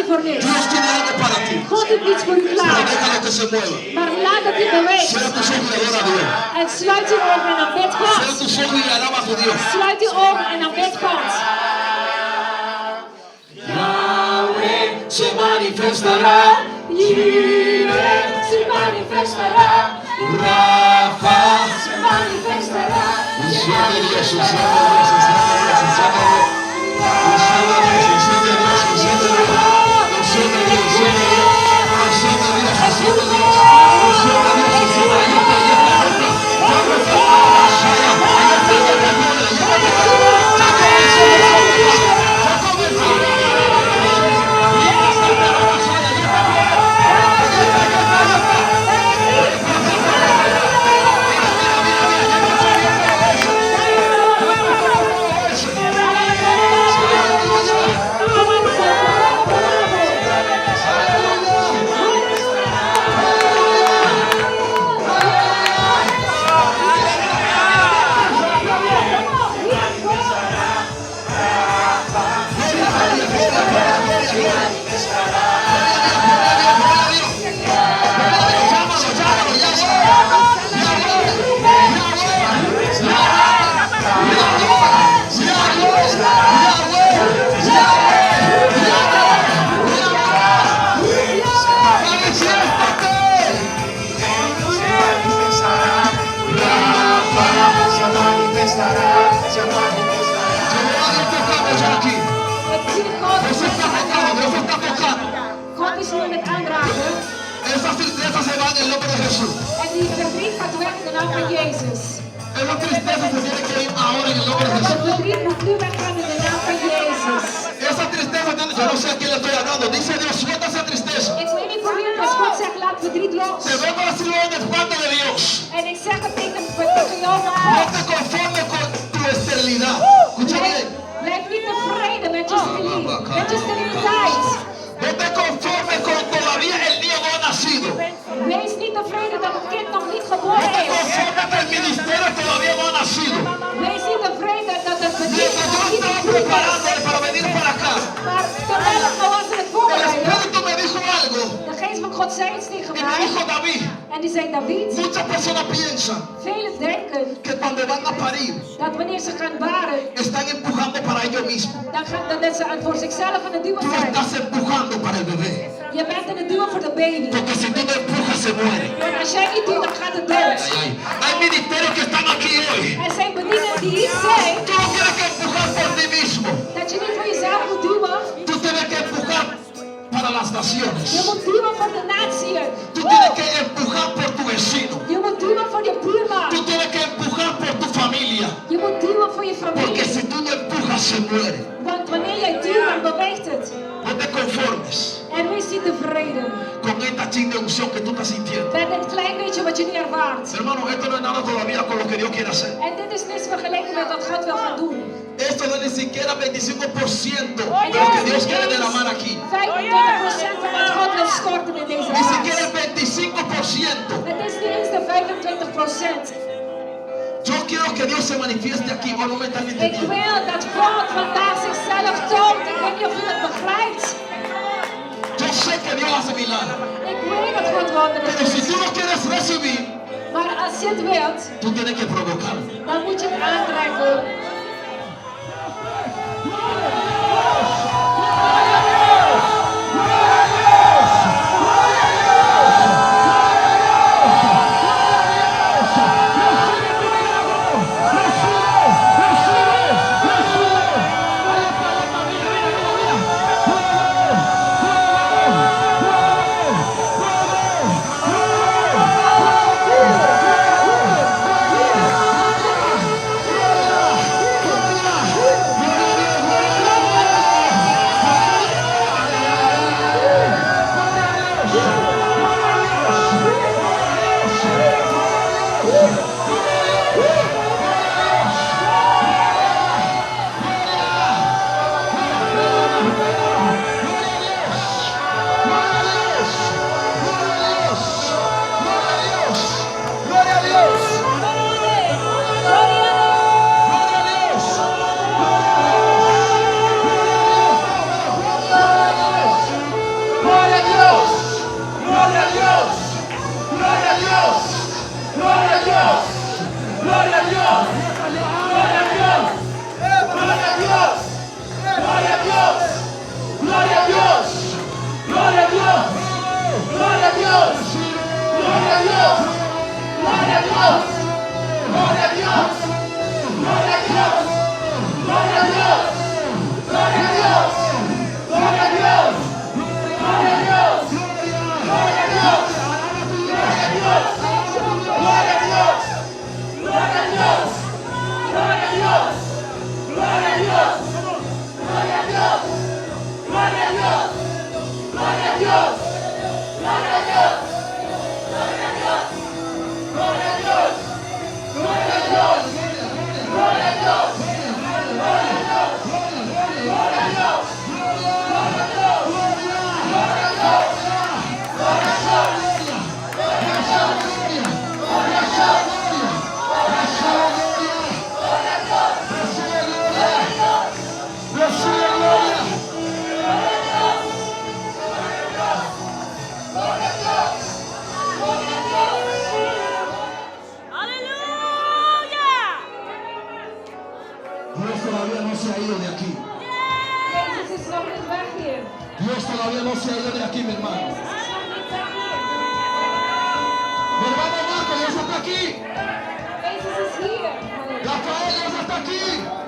niet voor niks. Dios tiene algo para ti. God heeft iets voor u Pero klaar. déjalo que se mueva. Maar laat het je beweegt. Cierra tus ojos y adora a Dios. En sluit uw ogen en aanbid Cierra God. tus ojos y alaba a tu Dios. Sluit uw ogen en aanbid God. Yahweh se manifestará. Jireh se manifestará. Rafa Se manifestará. unción de Dios, unción de Dios, unción de Dios, unción de Dios. Unción de Dios, unción de Dios, unción de Dios. Unción de Dios, unción de Dios. Unción de Dios, unción de Dios. Unción de Dios, unción de Dios. God is hier met aanraken. Esas tristezas se van en el nombre de Jesús. En die verdriet gaat weg in de naam van Jezus. Esa tristeza se tiene que ir ahora en el nombre de Het Jesús. verdriet moet nu weggaan in de naam van Jezus. Esa tristeza, yo no sé a quién le estoy hablando. Dice Dios, suelta esa tristeza. Ik weet niet voor wie het is. God zegt, laat verdriet los. Te vengo a decirlo en el cuarto de Dios. En ik zeg het tegen jou van No God. te conformes con tu esterilidad. Escucha bien. Blijf niet tevreden met je steriliteit. No te conformes con todavía el niño no ha nacido. Wees niet tevreden dat het kind nog niet No geboren te is. conformes que el ministerio todavía no ha nacido. Wees niet tevreden dat het bedrijf Mientras nog yo niet estaba geboren is. preparándole para venir para acá, Maar terwijl ik me was in het el voorbereiden, Espíritu me dijo algo. de geest van God zei iets tegen Y me mij. dijo David, En die zei, David, muchas personas piensan velen denken que cuando van a parir, dat wanneer ze gaan baren, están empujando para ellos mismos. dat ze voor zichzelf aan het duwen Tú zijn. estás empujando para el bebé. Je bent aan het duwen voor de baby. Porque si tú no empujas, se muere. Want als jij niet doet, dan gaat het dood. Ay, ay. Hay ministerios que están aquí hoy. Er zijn bedieningen die hier zijn, Tú no tienes que empujar por ti mismo. dat je niet voor jezelf moet duwen. Tú tienes que empujar para las naciones. Je moet duwen voor de natie. Tú tienes que empujar por tu vecino. Je moet duwen voor je buurman. Tú tienes que empujar por tu familia. Je moet duwen voor je Porque familie. si tú no empujas, se muere. Want wanneer jij duwt, dan beweegt het. No te conformes En wees niet tevreden con esta chinga unción que tú estás sintiendo. met een klein beetje wat je nu ervaart. Hermano, esto no es nada todavía con lo que Dios quiere hacer. En dit is niets vergeleken met wat God wil gaan doen. Esto no es ni siquiera 25% de lo que Dios quiere derramar aquí. 25% van wat God wil storten in deze Ni siquiera plaats. el 25%. Het is niet eens de 25%. Yo quiero que Dios se manifieste aquí. ¿O no me están Ik entendiendo? wil dat God vandaag zichzelf toont. Ik weet niet of u dat begrijpt. Yo sé que Dios hace milagros. Ik weet dat God wonderen Pero si doet. tú no quieres recibir, Maar als je het wilt, tú tienes que provocar. dan moet je het aantrekken. Dios todavía no se ha ido de aquí. Jezus is nog niet weg hier. Dios todavía no se ha ido de aquí, mi hermano. Jezus is nog niet weg hier. Mi hermano Marco, Dios está aquí. Jezus is hier. Halleluja. Rafael, Dios está aquí.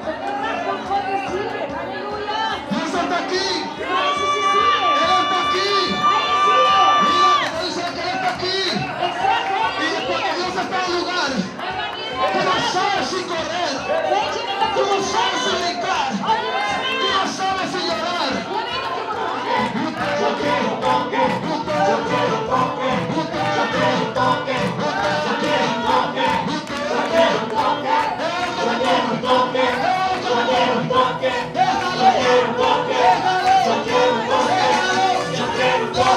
De kracht van God is hier. Halleluja. Dios está aquí. Jezus is hier. Él está aquí. Hij is hier. Mira, te dice que Él está aquí. Ik zeg Y hij is cuando hier. Dios está en un lugar, En wanneer tú no hij sabes si correr, weet je niet dat tú je no moet sabes si rennen. brincar, Of je moet tú springen. no sabes si llorar. Je weet dat je moet lachen. Yo quiero toque, yo quiero toque, yo quiero toque, yo quiero toque, yo quiero toque, yo quiero toque, yo quiero toque, yo quiero toque, yo quiero toque, yo quiero toque, yo quiero toque,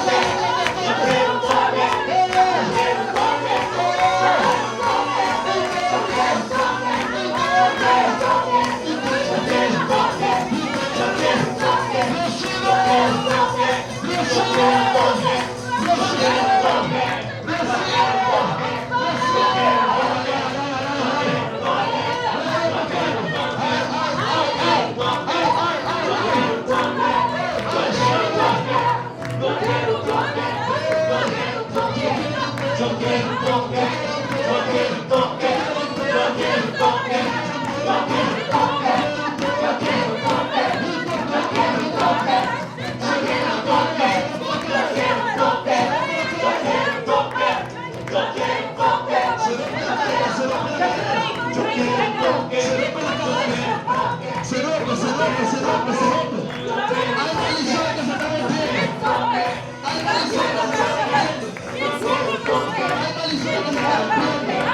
se rompe, se rompe, se rompe, se rompe. Hay maldiciones que se están rompiendo. Hay maldiciones que se están rompiendo. Hay maldiciones que se están rompiendo.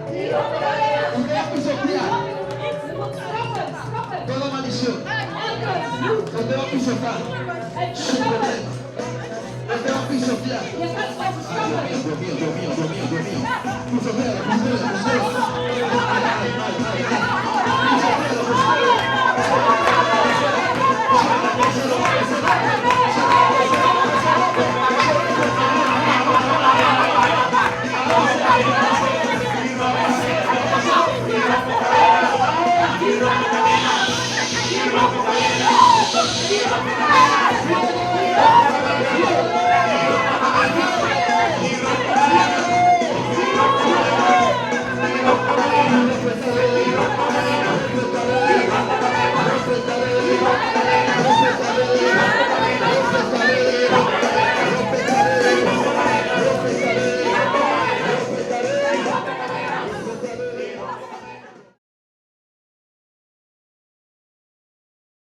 Usted va a pisotear toda maldición. Usted va a pisotear su problema. Usted va a pisotear. Dios mío, Dios mío, Dios mío, Dios mío. Pisotea, pisotea, pisotea.